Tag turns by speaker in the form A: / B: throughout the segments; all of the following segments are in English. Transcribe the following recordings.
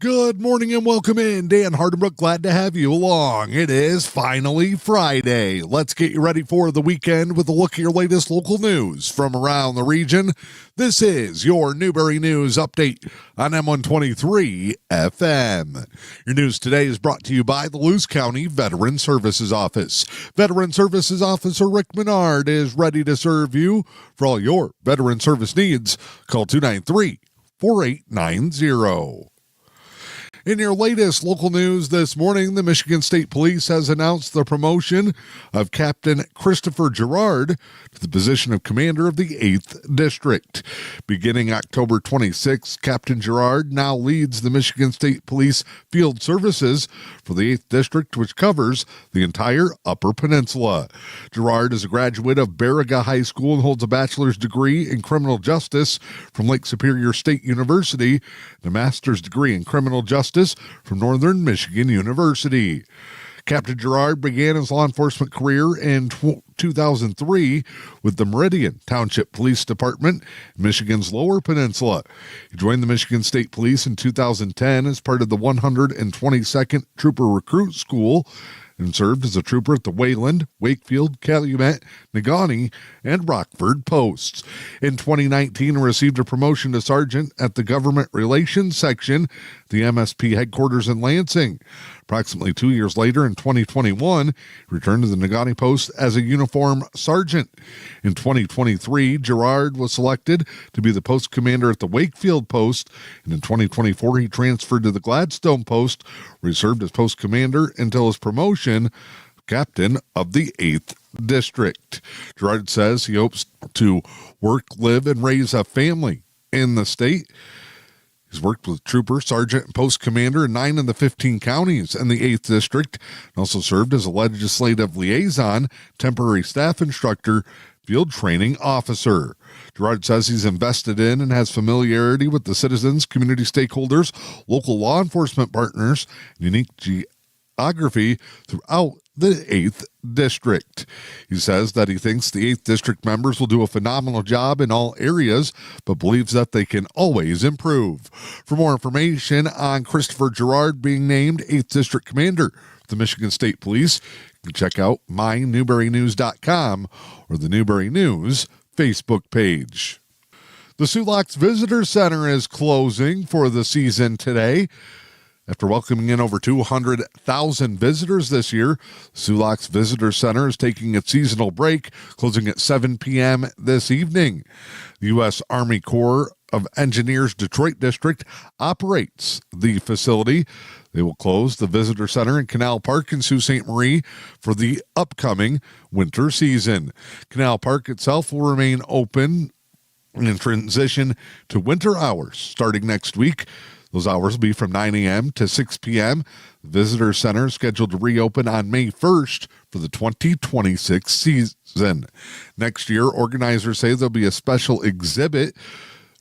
A: Good morning and welcome in. Dan Hardenbrook, glad to have you along. It is finally Friday. Let's get you ready for the weekend with a look at your latest local news from around the region. This is your Newberry News Update on M123 FM. Your news today is brought to you by the Luce County Veteran Services Office. Veteran Services Officer Rick Menard is ready to serve you for all your veteran service needs. Call 293-4890. In your latest local news this morning, the Michigan State Police has announced the promotion of Captain Christopher Gerard to the position of commander of the 8th District. Beginning October 26, Captain Gerard now leads the Michigan State Police Field Services for the 8th District, which covers the entire Upper Peninsula. Gerard is a graduate of Baraga High School and holds a bachelor's degree in criminal justice from Lake Superior State University and a master's degree in criminal justice from Northern Michigan University. Captain Gerard began his law enforcement career in 2003 with the Meridian Township Police Department in Michigan's Lower Peninsula. He joined the Michigan State Police in 2010 as part of the 122nd Trooper Recruit School and served as a trooper at the Wayland, Wakefield, Calumet, Negaunee, and Rockford posts. In 2019, he received a promotion to sergeant at the Government Relations Section, the MSP headquarters in Lansing. Approximately 2 years later, in 2021, he returned to the Negaunee post as a uniform sergeant. In 2023, Gerard was selected to be the post commander at the Wakefield post, and in 2024, he transferred to the Gladstone post, where he served as post commander until his promotion, captain of the 8th District. Gerard says he hopes to work, live, and raise a family in the state. He's worked with trooper, sergeant, and post commander in 9 of the 15 counties in the 8th District, and also served as a legislative liaison, temporary staff instructor, field training officer. Gerard says he's invested in and has familiarity with the citizens, community stakeholders, local law enforcement partners, and unique geography throughout the 8th District. He says that he thinks the 8th District members will do a phenomenal job in all areas, but believes that they can always improve. For more information on Christopher Gerard being named 8th District Commander of the Michigan State Police, you can check out mynewberrynews.com or the Newberry News Facebook page. The Soo Locks Visitor Center is closing for the season today. After welcoming in over 200,000 visitors this year, Soo Locks Visitor Center is taking its seasonal break, closing at 7 p.m. this evening. The U.S. Army Corps of Engineers Detroit District operates the facility. They will close the Visitor Center in Canal Park in Sault Ste. Marie for the upcoming winter season. Canal Park itself will remain open and transition to winter hours starting next week. Those hours will be from 9 a.m. to 6 p.m. The Visitor Center is scheduled to reopen on May 1st for the 2026 season. Next year, organizers say there'll be a special exhibit.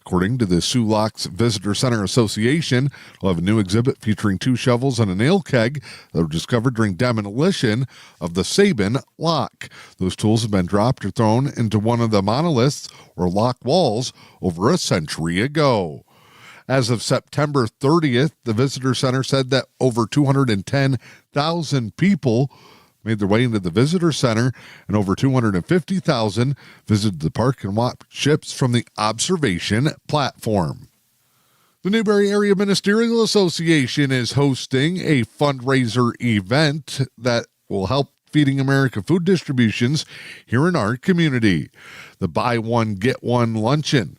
A: According to the Soo Locks Visitor Center Association, we'll have a new exhibit featuring 2 shovels and a nail keg that were discovered during demolition of the Sabin lock. Those tools have been dropped or thrown into one of the monoliths or lock walls over a century ago. As of September 30th, the Visitor Center said that over 210,000 people made their way into the Visitor Center, and over 250,000 visited the park and watched ships from the observation platform. The Newberry Area Ministerial Association is hosting a fundraiser event that will help Feeding America food distributions here in our community. The Buy One, Get One Luncheon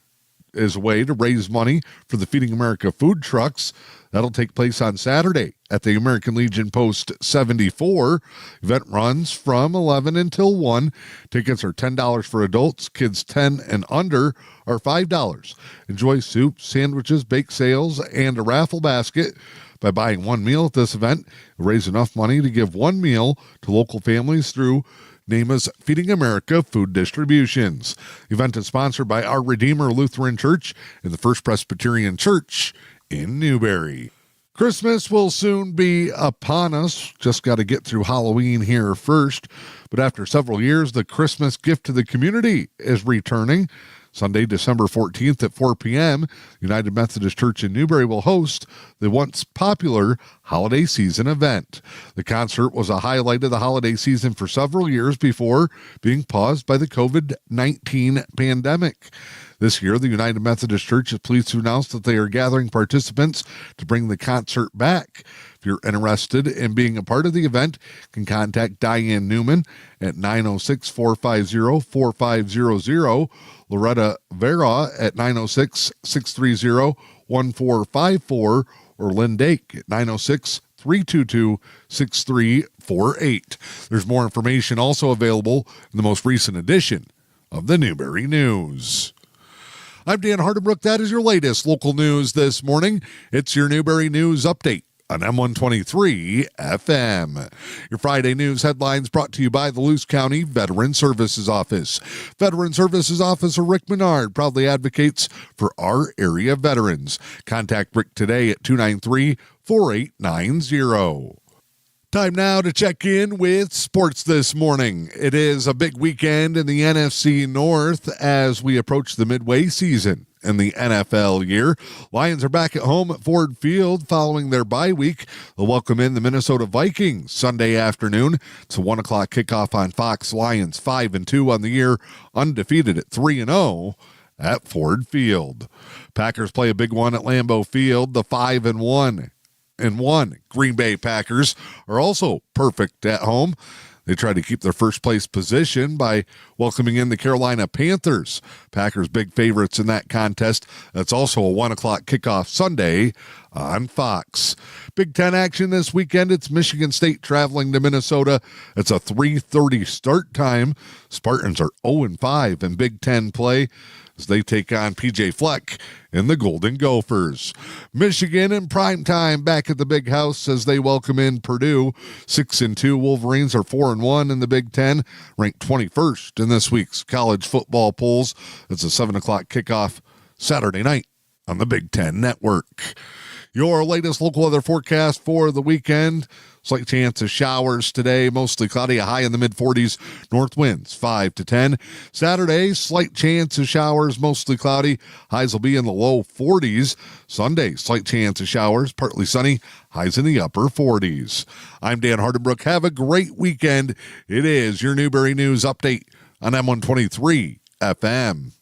A: is a way to raise money for the Feeding America food trucks. That'll take place on Saturday at the American Legion Post 74. Event runs from 11 until 1. Tickets are $10 for adults. Kids 10 and under are $5. Enjoy soup, sandwiches, bake sales, and a raffle basket. By buying one meal at this event, you'll raise enough money to give one meal to local families through NAMA's Feeding America Food Distributions. The event is sponsored by Our Redeemer Lutheran Church and the First Presbyterian Church in Newberry. Christmas will soon be upon us. Just got to get through Halloween here first. But after several years, the Christmas gift to the community is returning. Sunday, December 14th at 4 p.m., United Methodist Church in Newberry will host the once popular holiday season event. The concert was a highlight of the holiday season for several years before being paused by the COVID-19 pandemic. This year, the United Methodist Church is pleased to announce that they are gathering participants to bring the concert back. If you're interested in being a part of the event, you can contact Diane Newman at 906-450-4500, Loretta Vera at 906-630-1454, or Lynn Dake at 906-322-6348. There's more information also available in the most recent edition of the Newberry News. I'm Dan Hardenbrook. That is your latest local news this morning. It's your Newberry News Update on M123 FM. Your Friday news headlines brought to you by the Luce County Veteran Services Office. Veteran Services Officer Rick Menard proudly advocates for our area veterans. Contact Rick today at 293-4890. Time now to check in with sports this morning. It is a big weekend in the NFC North as we approach the midway season in the NFL year. Lions are back at home at Ford Field following their bye week. They'll welcome in the Minnesota Vikings Sunday afternoon. It's a 1 o'clock kickoff on Fox. Lions 5-2 on the year, undefeated at 3-0 at Ford Field. Packers play a big one at Lambeau Field. The 5-1 Green Bay Packers are also perfect at home. They try to keep their first place position by welcoming in the Carolina Panthers. Packers big favorites in that contest. That's also a 1 o'clock kickoff Sunday on Fox. Big Ten action this weekend. It's Michigan State traveling to Minnesota. It's a 3:30 start time. Spartans are 0-5 in Big Ten play as they take on P.J. Fleck and the Golden Gophers. Michigan in prime time back at the Big House as they welcome in Purdue. 6-2 Wolverines are 4-1 in the Big Ten, ranked 21st in this week's college football polls. It's a 7 o'clock kickoff Saturday night on the Big Ten Network. Your latest local weather forecast for the weekend. Slight chance of showers today, mostly cloudy, a high in the mid-40s, north winds 5 to 10. Saturday, slight chance of showers, mostly cloudy, highs will be in the low 40s. Sunday, slight chance of showers, partly sunny, highs in the upper 40s. I'm Dan Hardenbrook. Have a great weekend. It is your Newberry News Update on M123 FM.